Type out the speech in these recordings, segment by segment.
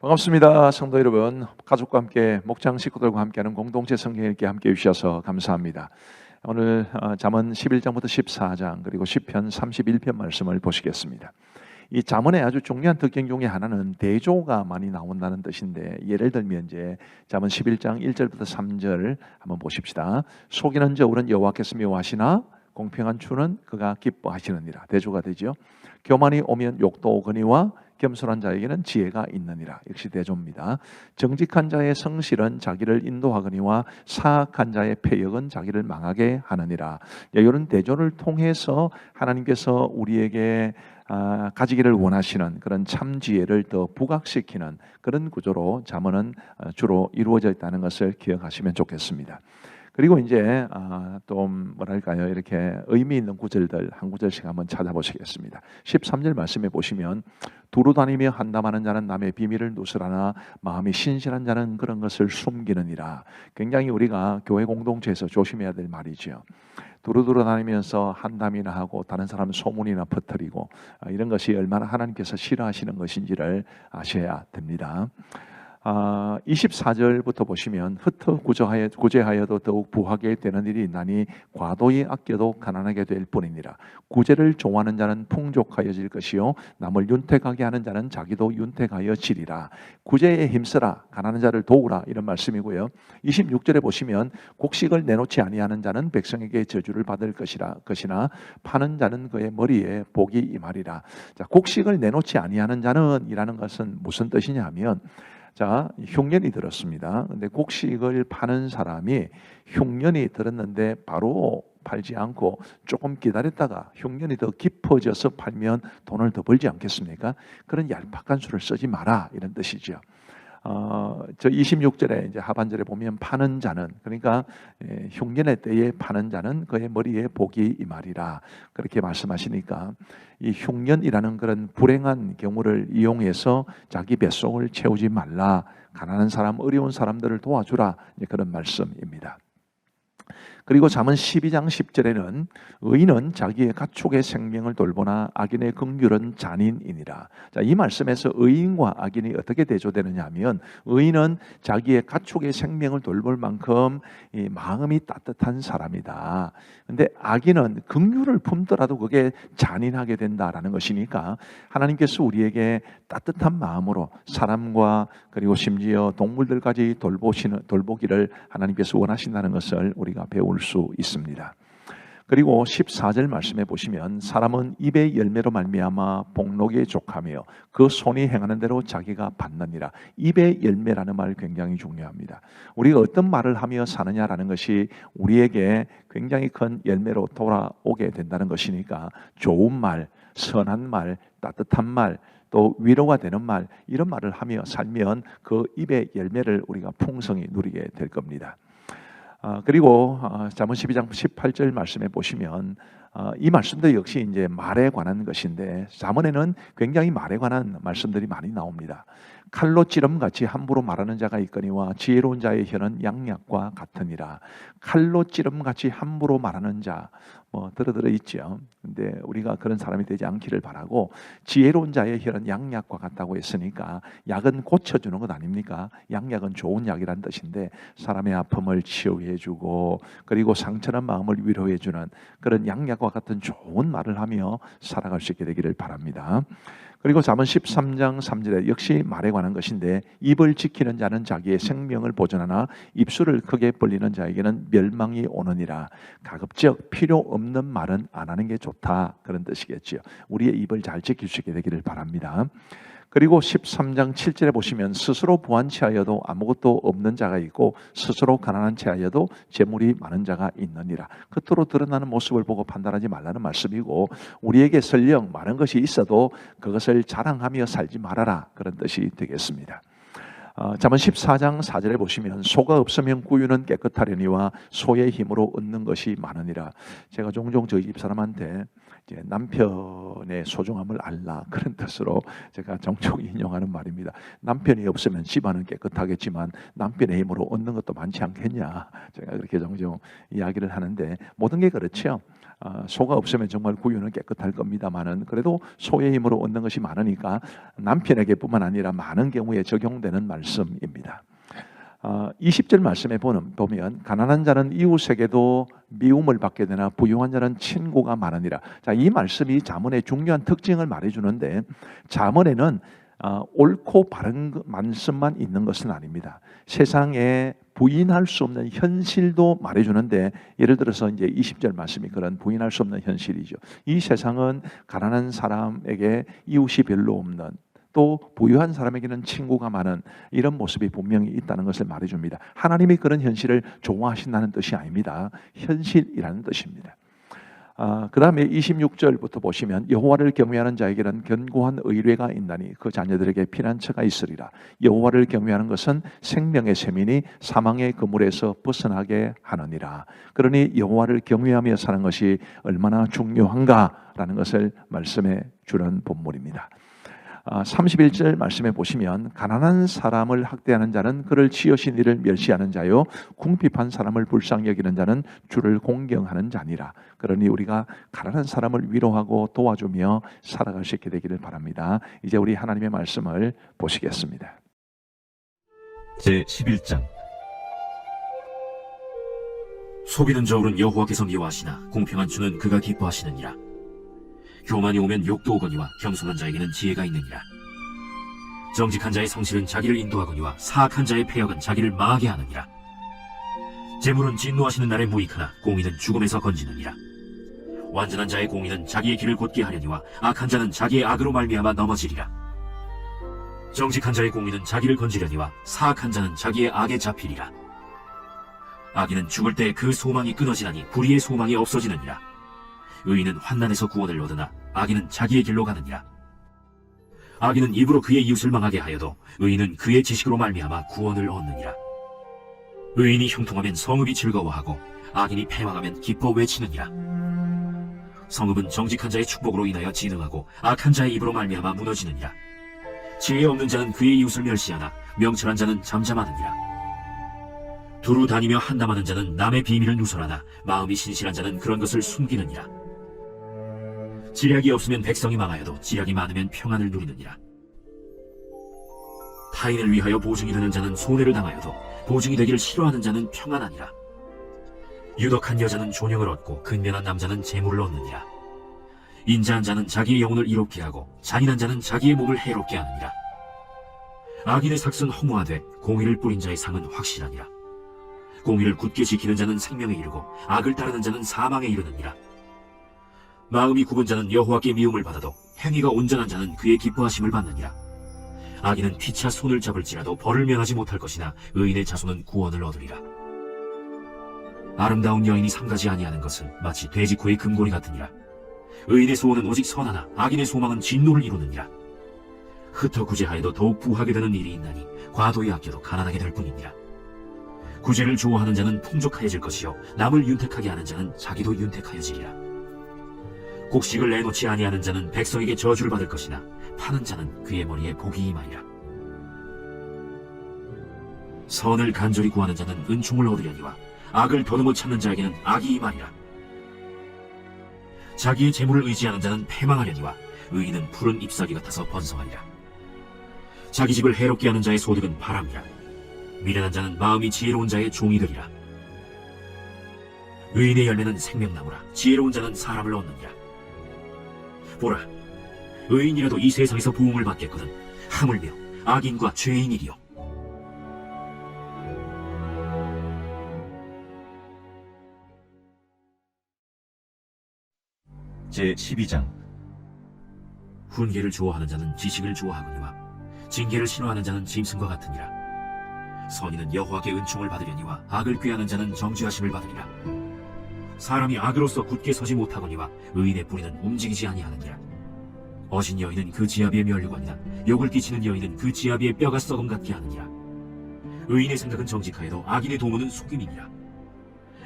반갑습니다. 성도 여러분, 가족과 함께 목장 식구들과 함께하는 공동체 성경 읽기 함께 해주셔서 감사합니다. 오늘 잠언 11장부터 14장 그리고 시편 31편 말씀을 보시겠습니다. 이 잠언의 아주 중요한 특징 중에 하나는 대조가 많이 나온다는 뜻인데, 예를 들면 이제 잠언 11장 1절부터 3절 한번 보십시다. 속이는 저울은 여호와께서 미워하시나 공평한 추는 그가 기뻐하시느니라. 대조가 되죠. 교만이 오면 욕도 오거니와 겸손한 자에게는 지혜가 있느니라. 역시 대조입니다. 정직한 자의 성실은 자기를 인도하거니와 사악한 자의 패역은 자기를 망하게 하느니라. 이런 대조를 통해서 하나님께서 우리에게 가지기를 원하시는 그런 참 지혜를 더 부각시키는 그런 구조로 잠언은 주로 이루어져 있다는 것을 기억하시면 좋겠습니다. 그리고 이제 또 뭐랄까요, 이렇게 의미 있는 구절들 한 구절씩 한번 찾아보시겠습니다. 13절 말씀에 보시면 두루 다니며 한담하는 자는 남의 비밀을 누설하나 마음이 신실한 자는 그런 것을 숨기느니라. 굉장히 우리가 교회 공동체에서 조심해야 될 말이죠. 두루두루 다니면서 한담이나 하고 다른 사람 소문이나 퍼뜨리고 이런 것이 얼마나 하나님께서 싫어하시는 것인지를 아셔야 됩니다. 24절부터 보시면 흩어 구제하여도 더욱 부하게 되는 일이 있나니 과도히 아껴도 가난하게 될 뿐이니라. 구제를 좋아하는 자는 풍족하여질 것이요 남을 윤택하게 하는 자는 자기도 윤택하여지리라. 구제에 힘쓰라, 가난한 자를 도우라, 이런 말씀이고요. 26절에 보시면 곡식을 내놓지 아니하는 자는 백성에게 저주를 받을 것이나 파는 자는 그의 머리에 복이 임하리라. 자, 곡식을 내놓지 아니하는 자는 이라는 것은 무슨 뜻이냐 하면, 자, 흉년이 들었습니다. 근데 곡식을 파는 사람이 흉년이 들었는데 바로 팔지 않고 조금 기다렸다가 흉년이 더 깊어져서 팔면 돈을 더 벌지 않겠습니까? 그런 얄팍한 수를 쓰지 마라, 이런 뜻이죠. 저 26절에 이제 하반절에 보면 파는 자는, 그러니까 흉년의 때에 파는 자는 그의 머리에 복이 임하리라, 그렇게 말씀하시니까 이 흉년이라는 그런 불행한 경우를 이용해서 자기 뱃속을 채우지 말라, 가난한 사람, 어려운 사람들을 도와주라, 그런 말씀입니다. 그리고 잠언 12장 10절에는 의인은 자기의 가축의 생명을 돌보나 악인의 긍휼은 잔인이니라. 자, 이 말씀에서 의인과 악인이 어떻게 대조되느냐 하면, 의인은 자기의 가축의 생명을 돌볼 만큼 이 마음이 따뜻한 사람이다. 근데 악인은 긍휼을 품더라도 그게 잔인하게 된다라는 것이니까, 하나님께서 우리에게 따뜻한 마음으로 사람과 그리고 심지어 동물들까지 돌보기를 하나님께서 원하신다는 것을 우리가 배울 수 있습니다. 그리고 14절 말씀해 보시면 사람은 입의 열매로 말미암아 복록에 족하며 그 손이 행하는 대로 자기가 받느니라. 입의 열매라는 말 굉장히 중요합니다. 우리가 어떤 말을 하며 사느냐라는 것이 우리에게 굉장히 큰 열매로 돌아오게 된다는 것이니까, 좋은 말, 선한 말, 따뜻한 말, 또 위로가 되는 말, 이런 말을 하며 살면 그 입의 열매를 우리가 풍성히 누리게 될 겁니다. 그리고 잠언 12장 18절 말씀에 보시면 이 말씀도 역시 이제 말에 관한 것인데, 잠언에는 굉장히 말에 관한 말씀들이 많이 나옵니다. 칼로 찌름같이 함부로 말하는 자가 있거니와 지혜로운 자의 혀는 양약과 같으니라. 칼로 찌름같이 함부로 말하는 자, 들어 있죠. 근데 우리가 그런 사람이 되지 않기를 바라고, 지혜로운 자의 혀는 양약과 같다고 했으니까 약은 고쳐주는 것 아닙니까? 양약은 좋은 약이란 뜻인데, 사람의 아픔을 치유해주고 그리고 상처난 마음을 위로해주는 그런 양약과 같은 좋은 말을 하며 살아갈 수 있게 되기를 바랍니다. 그리고 잠언 13장 3절에 역시 말에 관한 것인데, 입을 지키는 자는 자기의 생명을 보존하나 입술을 크게 벌리는 자에게는 멸망이 오느니라. 가급적 필요 없는 말은 안 하는 게 좋다, 그런 뜻이겠죠. 우리의 입을 잘 지킬 수 있게 되기를 바랍니다. 그리고 13장 7절에 보시면 스스로 부한 채하여도 아무것도 없는 자가 있고 스스로 가난한 채하여도 재물이 많은 자가 있느니라. 겉으로 드러나는 모습을 보고 판단하지 말라는 말씀이고, 우리에게 설령 많은 것이 있어도 그것을 자랑하며 살지 말아라, 그런 뜻이 되겠습니다. 잠언 14장 4절에 보시면 소가 없으면 구유는 깨끗하려니와 소의 힘으로 얻는 것이 많으니라. 제가 종종 저희 집사람한테 이제 남편의 소중함을 알라, 그런 뜻으로 제가 종종 인용하는 말입니다. 남편이 없으면 집안은 깨끗하겠지만 남편의 힘으로 얻는 것도 많지 않겠냐, 제가 그렇게 종종 이야기를 하는데, 모든 게 그렇죠. 소가 없으면 정말 구유는 깨끗할 겁니다만은 그래도 소의 힘으로 얻는 것이 많으니까 남편에게뿐만 아니라 많은 경우에 적용되는 말씀입니다. 20절 말씀에 보면 가난한 자는 이웃에게도 미움을 받게 되나 부유한 자는 친구가 많으니라. 자, 이 말씀이 잠언의 중요한 특징을 말해주는데 잠언에는 옳고 바른 말씀만 있는 것은 아닙니다. 세상에 부인할 수 없는 현실도 말해주는데 예를 들어서 이제 20절 말씀이 그런 부인할 수 없는 현실이죠. 이 세상은 가난한 사람에게 이웃이 별로 없는 또 부유한 사람에게는 친구가 많은 이런 모습이 분명히 있다는 것을 말해줍니다. 하나님이 그런 현실을 좋아하신다는 뜻이 아닙니다. 현실이라는 뜻입니다. 그 다음에 26절부터 보시면 여호와를 경외하는 자에게는 견고한 의뢰가 있나니 그 자녀들에게 피난처가 있으리라. 여호와를 경외하는 것은 생명의 셈이니 사망의 그물에서 벗어나게 하느니라. 그러니 여호와를 경외하며 사는 것이 얼마나 중요한가라는 것을 말씀해 주는 본문입니다. 31절 말씀해 보시면 가난한 사람을 학대하는 자는 그를 지으신 이를 멸시하는 자요 궁핍한 사람을 불쌍히 여기는 자는 주를 공경하는 자니라. 그러니 우리가 가난한 사람을 위로하고 도와주며 살아갈 수 있게 되기를 바랍니다. 이제 우리 하나님의 말씀을 보시겠습니다. 제11장 속이는 저울은 여호와께서 미워하시나 공평한 주는 그가 기뻐하시느니라. 교만이 오면 욕도 오거니와 겸손한 자에게는 지혜가 있느니라. 정직한 자의 성실은 자기를 인도하거니와 사악한 자의 패역은 자기를 망하게 하느니라. 재물은 진노하시는 날에 무익하나 공의는 죽음에서 건지느니라. 완전한 자의 공의는 자기의 길을 곧게 하려니와 악한 자는 자기의 악으로 말미암아 넘어지리라. 정직한 자의 공의는 자기를 건지려니와 사악한 자는 자기의 악에 잡히리라. 악인은 죽을 때 그 소망이 끊어지나니 불의의 소망이 없어지느니라. 의인은 환난에서 구원을 얻으나 악인은 자기의 길로 가느니라. 악인은 입으로 그의 이웃을 망하게 하여도 의인은 그의 지식으로 말미암아 구원을 얻느니라. 의인이 형통하면 성읍이 즐거워하고 악인이 패망하면 기뻐 외치느니라. 성읍은 정직한 자의 축복으로 인하여 진흥하고 악한 자의 입으로 말미암아 무너지느니라. 지혜 없는 자는 그의 이웃을 멸시하나 명철한 자는 잠잠하느니라. 두루 다니며 한담하는 자는 남의 비밀을 누설하나 마음이 신실한 자는 그런 것을 숨기느니라. 지략이 없으면 백성이 망하여도 지략이 많으면 평안을 누리느니라. 타인을 위하여 보증이 되는 자는 손해를 당하여도 보증이 되기를 싫어하는 자는 평안하니라. 유덕한 여자는 존영을 얻고 근면한 남자는 재물을 얻느니라. 인자한 자는 자기의 영혼을 이롭게 하고 잔인한 자는 자기의 몸을 해롭게 하느니라. 악인의 삭은 허무하되 공의를 뿌린 자의 상은 확실하니라. 공의를 굳게 지키는 자는 생명에 이르고 악을 따르는 자는 사망에 이르느니라. 마음이 굽은 자는 여호와께 미움을 받아도 행위가 온전한 자는 그의 기뻐하심을 받느니라. 악인은 피차 손을 잡을지라도 벌을 면하지 못할 것이나 의인의 자손은 구원을 얻으리라. 아름다운 여인이 삼가지 아니하는 것은 마치 돼지코의 금고리 같으니라. 의인의 소원은 오직 선하나 악인의 소망은 진노를 이루느니라. 흩어 구제하여도 더욱 부하게 되는 일이 있나니 과도히 아껴도 가난하게 될 뿐이니라. 구제를 좋아하는 자는 풍족하여질 것이요 남을 윤택하게 하는 자는 자기도 윤택하여지리라. 곡식을 내놓지 아니하는 자는 백성에게 저주를 받을 것이나 파는 자는 그의 머리에 복이 임하리라. 선을 간절히 구하는 자는 은총을 얻으려니와 악을 더듬어 찾는 자에게는 악이 임하리라. 자기의 재물을 의지하는 자는 패망하려니와 의인은 푸른 잎사귀 같아서 번성하리라. 자기 집을 해롭게 하는 자의 소득은 바람이라. 미련한 자는 마음이 지혜로운 자의 종이 되리라. 의인의 열매는 생명나무라. 지혜로운 자는 사람을 얻느니라. 보라, 의인이라도 이 세상에서 부흥을 받겠거든 하물며 악인과 죄인이리요. 제12장 훈계를 좋아하는 자는 지식을 좋아하거니와 징계를 싫어하는 자는 짐승과 같으니라. 선인은 여호와께 은총을 받으려니와 악을 꾀하는 자는 정죄하심을 받으리라. 사람이 악으로서 굳게 서지 못하거니와 의인의 뿌리는 움직이지 아니하느니라. 어진 여인은 그 지아비의 면류관이나 욕을 끼치는 여인은 그 지아비의 뼈가 썩음 같게 하느니라. 의인의 생각은 정직하여도 악인의 도모는 속임이니라.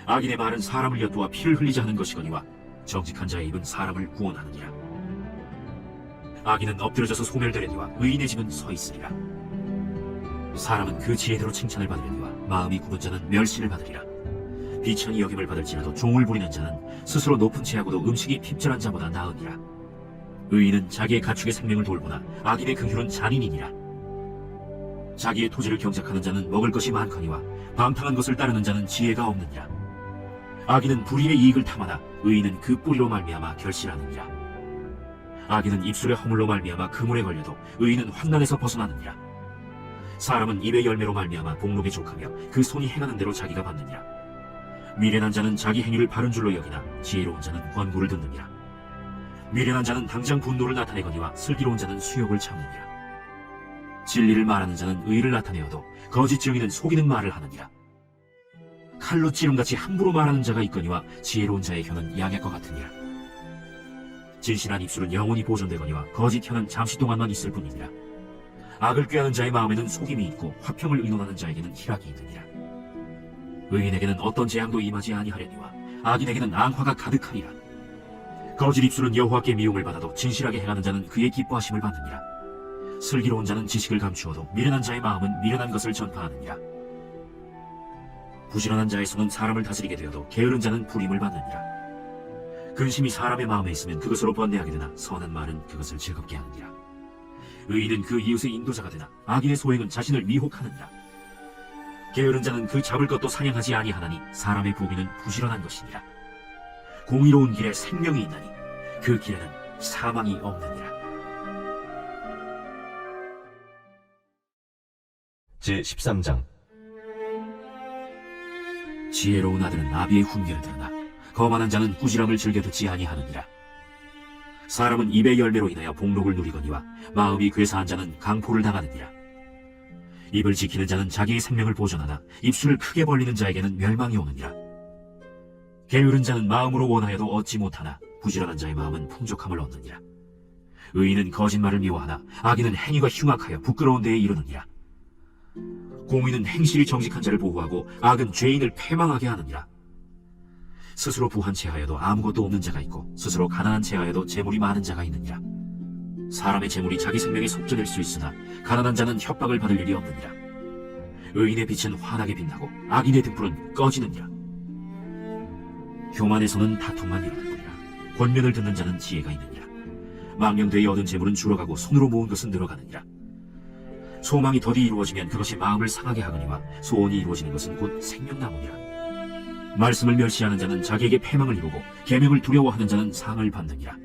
악인의 말은 사람을 엿보아 피를 흘리자 하는 것이거니와 정직한 자의 입은 사람을 구원하느니라. 악인은 엎드려져서 소멸되려니와 의인의 집은 서 있으리라. 사람은 그 지혜대로 칭찬을 받으려니와 마음이 굽은 자는 멸시를 받으리라. 비천이 여김을 받을지라도 종을 부리는 자는 스스로 높은 채하고도 음식이 핍절한 자보다 나으니라. 의인은 자기의 가축의 생명을 돌보나 악인의 긍휼은 잔인이니라. 자기의 토지를 경작하는 자는 먹을 것이 많거니와 방탕한 것을 따르는 자는 지혜가 없느니라. 악인은 불의의 이익을 탐하나 의인은 그 뿌리로 말미암아 결실하느니라. 악인은 입술의 허물로 말미암아 그물에 걸려도 의인은 환난에서 벗어나느니라. 사람은 입의 열매로 말미암아 복록에 족하며 그 손이 행하는 대로 자기가 받느니라. 미련한 자는 자기 행위를 바른 줄로 여기나 지혜로운 자는 권고를 듣느니라. 미련한 자는 당장 분노를 나타내거니와 슬기로운 자는 수욕을 참느니라. 진리를 말하는 자는 의를 나타내어도 거짓 증인은 속이는 말을 하느니라. 칼로 찌름같이 함부로 말하는 자가 있거니와 지혜로운 자의 혀는 양약과 같으니라. 진실한 입술은 영원히 보존되거니와 거짓 혀는 잠시 동안만 있을 뿐이니라. 악을 꾀하는 자의 마음에는 속임이 있고 화평을 의논하는 자에게는 희락이 있느니라. 의인에게는 어떤 재앙도 임하지 아니하려니와 악인에게는 앙화가 가득하리라. 거짓 입술은 여호와께 미움을 받아도 진실하게 행하는 자는 그의 기뻐하심을 받느니라. 슬기로운 자는 지식을 감추어도 미련한 자의 마음은 미련한 것을 전파하느니라. 부지런한 자의 손은 사람을 다스리게 되어도 게으른 자는 불임을 받느니라. 근심이 사람의 마음에 있으면 그것으로 번뇌하게 되나 선한 말은 그것을 즐겁게 하느니라. 의인은 그 이웃의 인도자가 되나 악인의 소행은 자신을 미혹하느니라. 게으른 자는 그 잡을 것도 사냥하지 아니하나니 사람의 부귀는 부지런한 것이니라. 공의로운 길에 생명이 있나니 그 길에는 사망이 없느니라. 제13장. 지혜로운 아들은 아비의 훈계를 들으나 거만한 자는 꾸지람을 즐겨 듣지 아니하느니라. 사람은 입의 열매로 인하여 복록을 누리거니와 마음이 괴사한 자는 강포를 당하느니라. 입을 지키는 자는 자기의 생명을 보존하나 입술을 크게 벌리는 자에게는 멸망이 오느니라. 게으른 자는 마음으로 원하여도 얻지 못하나 부지런한 자의 마음은 풍족함을 얻느니라. 의인은 거짓말을 미워하나 악인은 행위가 흉악하여 부끄러운 데에 이르느니라. 공의는 행실이 정직한 자를 보호하고 악은 죄인을 패망하게 하느니라. 스스로 부한 채하여도 아무것도 없는 자가 있고 스스로 가난한 채하여도 재물이 많은 자가 있느니라. 사람의 재물이 자기 생명에 속전일 수 있으나 가난한 자는 협박을 받을 일이 없느니라. 의인의 빛은 환하게 빛나고 악인의 등불은 꺼지느니라. 교만에서는 다툼만 일어날 뿐이라. 권면을 듣는 자는 지혜가 있느니라. 망령되이 얻은 재물은 줄어가고 손으로 모은 것은 늘어가느니라. 소망이 더디 이루어지면 그것이 마음을 상하게 하거니와 소원이 이루어지는 것은 곧 생명나무니라. 말씀을 멸시하는 자는 자기에게 패망을 이루고 계명을 두려워하는 자는 상을 받느니라.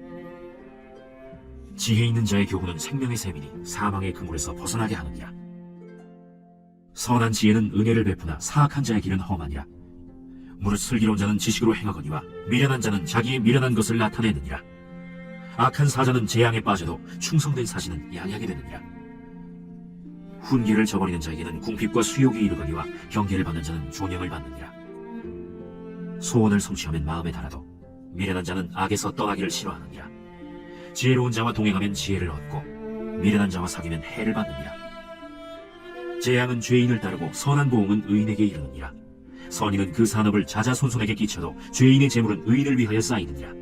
지혜 있는 자의 교훈은 생명의 샘이니 사망의 그물에서 벗어나게 하느니라. 선한 지혜는 은혜를 베푸나 사악한 자의 길은 험하니라. 무릇 슬기로운 자는 지식으로 행하거니와 미련한 자는 자기의 미련한 것을 나타내느니라. 악한 사자는 재앙에 빠져도 충성된 사신은 양약이 되느니라. 훈계를 저버리는 자에게는 궁핍과 수욕이 이르거니와 경계를 받는 자는 존영을 받느니라. 소원을 성취하면 마음에 달아도 미련한 자는 악에서 떠나기를 싫어하느니라. 지혜로운 자와 동행하면 지혜를 얻고 미련한 자와 사귀면 해를 받느니라. 재앙은 죄인을 따르고 선한 보응은 의인에게 이르느니라. 선인은 그 산업을 자자손손에게 끼쳐도 죄인의 재물은 의인을 위하여 쌓이느니라.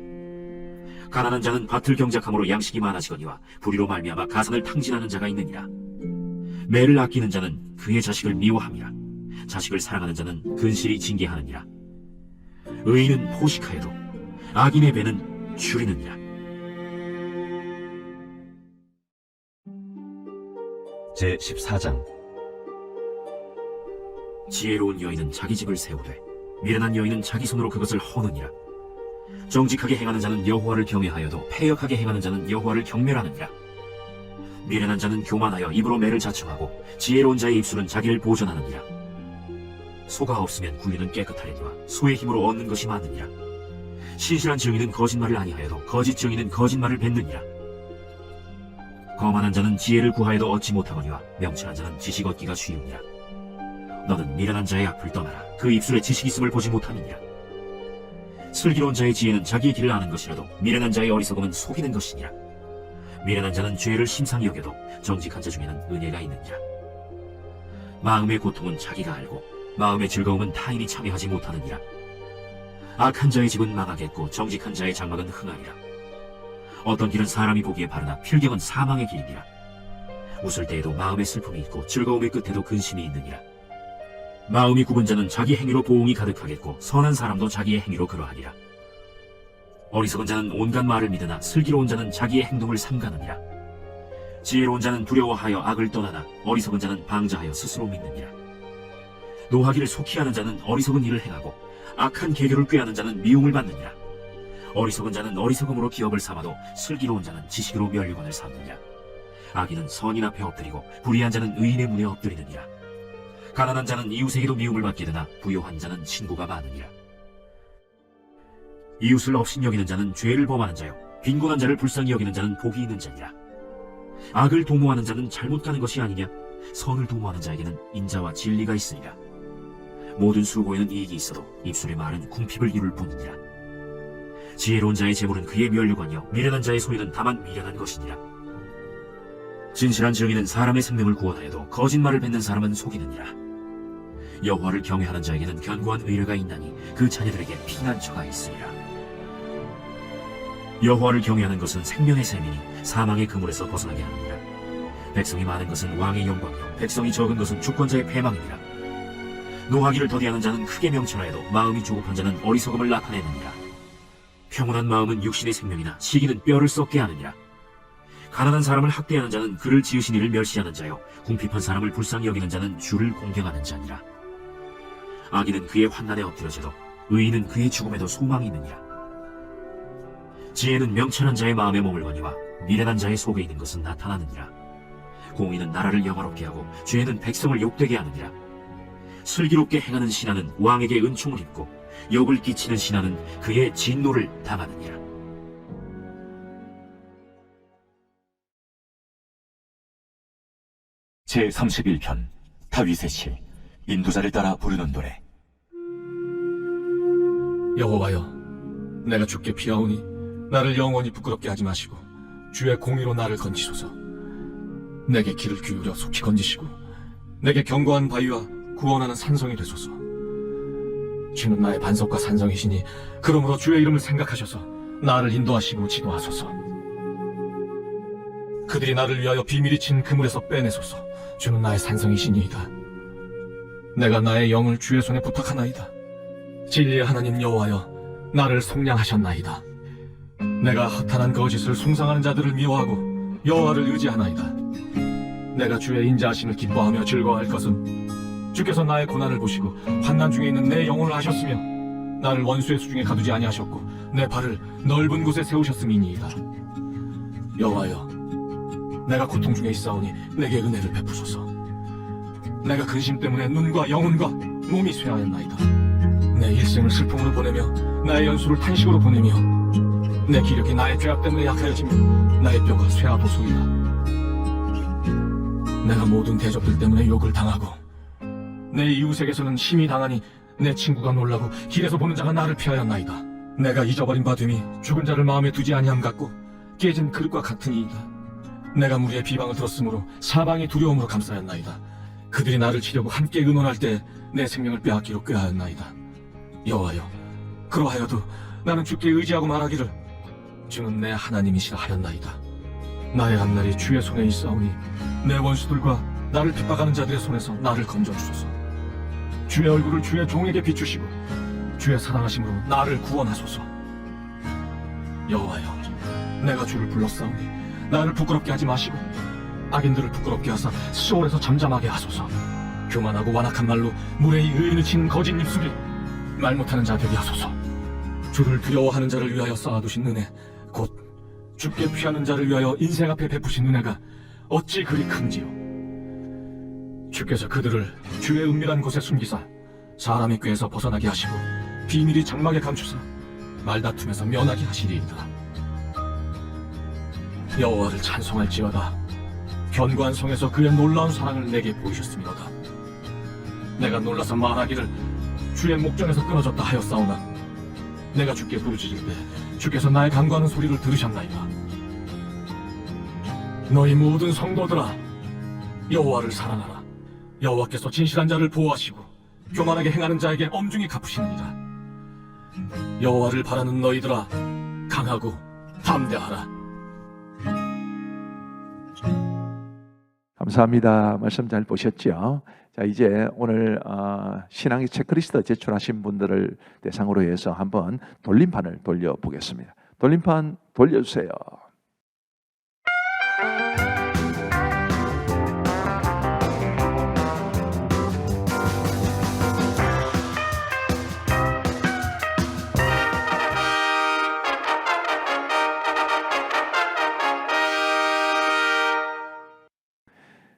가난한 자는 밭을 경작함으로 양식이 많아지거니와 불의로 말미암아 가산을 탕진하는 자가 있느니라. 매를 아끼는 자는 그의 자식을 미워함이라. 자식을 사랑하는 자는 근실이 징계하느니라. 의인은 포식하여도 악인의 배는 줄이느니라. 제14장. 지혜로운 여인은 자기 집을 세우되 미련한 여인은 자기 손으로 그것을 허느니라. 정직하게 행하는 자는 여호와를 경외하여도 패역하게 행하는 자는 여호와를 경멸하느니라. 미련한 자는 교만하여 입으로 매를 자청하고 지혜로운 자의 입술은 자기를 보존하느니라. 소가 없으면 구유는 깨끗하려니와 소의 힘으로 얻는 것이 많느니라. 신실한 증인은 거짓말을 아니하여도 거짓 증인은 거짓말을 뱉느니라. 거만한 자는 지혜를 구하여도 얻지 못하거니와 명철한 자는 지식 얻기가 쉬우니라. 너는 미련한 자의 악을 떠나라. 그 입술에 지식이 있음을 보지 못하느니라. 슬기로운 자의 지혜는 자기의 길을 아는 것이라도 미련한 자의 어리석음은 속이는 것이니라. 미련한 자는 죄를 심상히 여겨도 정직한 자 중에는 은혜가 있느니라. 마음의 고통은 자기가 알고 마음의 즐거움은 타인이 참여하지 못하느니라. 악한 자의 집은 망하겠고 정직한 자의 장막은 흥하리라. 어떤 길은 사람이 보기에 바르나 필경은 사망의 길이니라. 웃을 때에도 마음의 슬픔이 있고 즐거움의 끝에도 근심이 있느니라. 마음이 굽은 자는 자기 행위로 보응이 가득하겠고 선한 사람도 자기의 행위로 그러하리라. 어리석은 자는 온갖 말을 믿으나 슬기로운 자는 자기의 행동을 삼가느니라. 지혜로운 자는 두려워하여 악을 떠나나 어리석은 자는 방자하여 스스로 믿느니라. 노하기를 속히 하는 자는 어리석은 일을 행하고 악한 계교를 꾀하는 자는 미움을 받느니라. 어리석은 자는 어리석음으로 기업을 삼아도 슬기로운 자는 지식으로 면류관을 삼느니라. 악인은 선인 앞에 엎드리고 불의한 자는 의인의 문에 엎드리느니라. 가난한 자는 이웃에게도 미움을 받게 되나 부요한 자는 친구가 많으니라. 이웃을 업신여기는 자는 죄를 범하는 자요 빈곤한 자를 불쌍히 여기는 자는 복이 있는 자니라. 악을 도모하는 자는 잘못 가는 것이 아니냐? 선을 도모하는 자에게는 인자와 진리가 있으니라. 모든 수고에는 이익이 있어도 입술의 말은 궁핍을 이룰 뿐이니라. 지혜로운 자의 재물은 그의 면류관이요 미련한 자의 소유는 다만 미련한 것이니라. 진실한 증인은 사람의 생명을 구원하여도 거짓말을 뱉는 사람은 속이느니라. 여호와를 경외하는 자에게는 견고한 의뢰가 있나니 그 자녀들에게 피난처가 있으리라. 여호와를 경외하는 것은 생명의 셈이니 사망의 그물에서 벗어나게 하느니라. 백성이 많은 것은 왕의 영광이요 백성이 적은 것은 주권자의 패망이니라. 노하기를 더디하는 자는 크게 명철하여도 마음이 조급한 자는 어리석음을 나타내느니라. 평온한 마음은 육신의 생명이나 시기는 뼈를 썩게 하느니라. 가난한 사람을 학대하는 자는 그를 지으신 이를 멸시하는 자요 궁핍한 사람을 불쌍히 여기는 자는 주를 공경하는 자니라. 악인은 그의 환난에 엎드려져도 의인은 그의 죽음에도 소망이 있느니라. 지혜는 명철한 자의 마음에 머물거니와 미련한 자의 속에 있는 것은 나타나느니라. 공의는 나라를 영화롭게 하고 죄는 백성을 욕되게 하느니라. 슬기롭게 행하는 신하는 왕에게 은총을 입고 욕을 끼치는 신하는 그의 진노를 당하느니라. 제31편 다윗의 시 인도자를 따라 부르는 노래. 여호와여, 내가 주께 피하오니 나를 영원히 부끄럽게 하지 마시고 주의 공의로 나를 건지소서. 내게 귀를 기울여 속히 건지시고 내게 견고한 바위와 구원하는 산성이 되소서. 주는 나의 반석과 산성이시니 그러므로 주의 이름을 생각하셔서 나를 인도하시고 지도하소서. 그들이 나를 위하여 비밀이 친 그물에서 빼내소서. 주는 나의 산성이시니이다. 내가 나의 영을 주의 손에 부탁하나이다. 진리의 하나님 여호와여, 나를 속량하셨나이다. 내가 허탄한 거짓을 숭상하는 자들을 미워하고 여호와를 의지하나이다. 내가 주의 인자하심을 기뻐하며 즐거워할 것은 주께서 나의 고난을 보시고 환난 중에 있는 내 영혼을 아셨으며 나를 원수의 수중에 가두지 아니하셨고 내 발을 넓은 곳에 세우셨음이니이다. 여호와여, 내가 고통 중에 있사오니 내게 은혜를 베푸소서. 내가 근심 때문에 눈과 영혼과 몸이 쇠하였나이다. 내 일생을 슬픔으로 보내며 나의 연수를 탄식으로 보내며 내 기력이 나의 죄악 때문에 약하여지며 나의 뼈가 쇠하도소이다. 내가 모든 대적들 때문에 욕을 당하고 내 이웃에게서는 심히 당하니 내 친구가 놀라고 길에서 보는 자가 나를 피하였나이다. 내가 잊어버린 바 됨이 죽은 자를 마음에 두지 아니함 같고 깨진 그릇과 같으니이다. 내가 무리의 비방을 들었으므로 사방이 두려움으로 감싸였나이다. 그들이 나를 치려고 함께 의논할 때 내 생명을 빼앗기로 꾀하였나이다. 여호와여, 그러하여도 나는 주께 의지하고 말하기를 주는 내 하나님이시라 하였나이다. 나의 앞날이 주의 손에 있사오니 내 원수들과 나를 핍박하는 자들의 손에서 나를 건져주소서. 주의 얼굴을 주의 종에게 비추시고 주의 사랑하심으로 나를 구원하소서. 여호와여, 내가 주를 불렀사오니 나를 부끄럽게 하지 마시고 악인들을 부끄럽게 하사 시올에서 잠잠하게 하소서. 교만하고 완악한 말로 무례히 의인을 치는 거짓 입술이 말 못하는 자 되게 하소서. 주를 두려워하는 자를 위하여 쌓아두신 은혜, 곧 주께 피하는 자를 위하여 인생 앞에 베푸신 은혜가 어찌 그리 큰지요. 주께서 그들을 주의 은밀한 곳에 숨기사 사람의 꾀에서 벗어나게 하시고 비밀이 장막에 감추사 말다툼에서 면하게 하시리이다. 여호와를 찬송할지어다. 견고한 성에서 그의 놀라운 사랑을 내게 보이셨음이로다. 내가 놀라서 말하기를 주의 목전에서 끊어졌다 하였사오나 내가 주께 부르짖을 때 주께서 나의 간구하는 소리를 들으셨나이다. 너희 모든 성도들아, 여호와를 사랑하라. 여호와께서 진실한 자를 보호하시고 교만하게 행하는 자에게 엄중히 갚으시느니라. 여호와를 바라는 너희들아, 강하고 담대하라. 감사합니다. 말씀 잘 보셨죠? 자, 이제 오늘 신앙의 체크리스트 제출하신 분들을 대상으로 해서 한번 돌림판을 돌려보겠습니다. 돌림판 돌려주세요.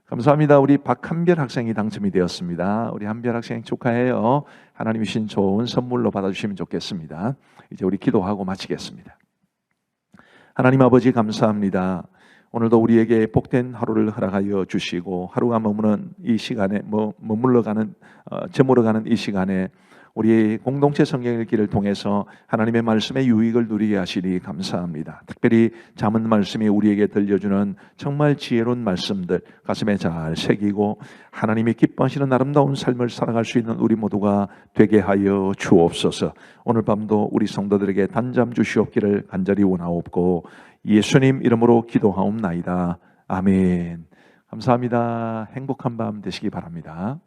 감사합니다. 우리 박한별 학생이 당첨이 되었습니다. 우리 한별 학생 축하해요. 하나님이 주신 좋은 선물로 받아주시면 좋겠습니다. 이제 우리 기도하고 마치겠습니다. 하나님 아버지 감사합니다. 오늘도 우리에게 복된 하루를 허락하여 주시고 하루가 머무는 이 시간에 저물어가는 이 시간에 우리 공동체 성경 읽기를 통해서 하나님의 말씀의 유익을 누리게 하시니 감사합니다. 특별히 잠언 말씀이 우리에게 들려주는 정말 지혜로운 말씀들 가슴에 잘 새기고 하나님이 기뻐하시는 아름다운 삶을 살아갈 수 있는 우리 모두가 되게 하여 주옵소서. 오늘 밤도 우리 성도들에게 단잠 주시옵기를 간절히 원하옵고 예수님 이름으로 기도하옵나이다. 아멘. 감사합니다. 행복한 밤 되시기 바랍니다.